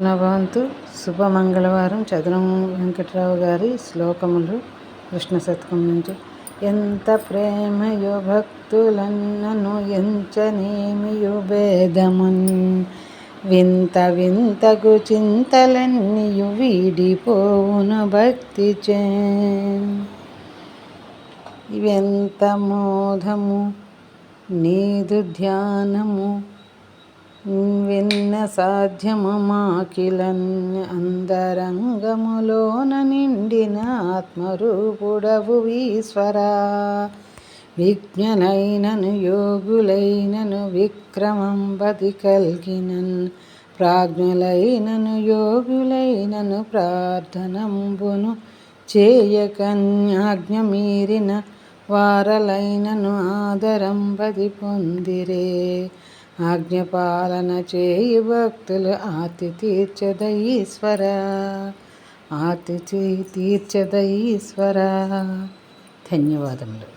నభవంతు శుభమంగళవారం చదరం వెంకట్రావు గారి శ్లోకములు కృష్ణ శతకం నుంచి. ఎంత ప్రేమయో భక్తులన్నను ఎంచనేమియు భేదమున్ వింత వింతగు చింతలన్నీయు వీడిపోవును భక్తిచే. ఇవెంత మోదము నీదు ధ్యానము విన్న సాధ్యము మాకిలన్ అందరంగములోన నిండిన ఆత్మరూపుడవు ఈశ్వరా. విజ్ఞులైనను యోగులైనను విక్రమంబది కల్గినన్ ప్రాజ్ఞులైనను యోగులైనను ప్రార్థనంబును చేయకన్యాజ్ఞ మీరిన వారలైనను ఆదరంబది పొందిరే. ఆజ్ఞపాలన చేయి భక్తులు ఆర్తి తీర్చద ఈశ్వరా, ఆర్తి తీర్చద ఈశ్వరా. ధన్యవాదములు.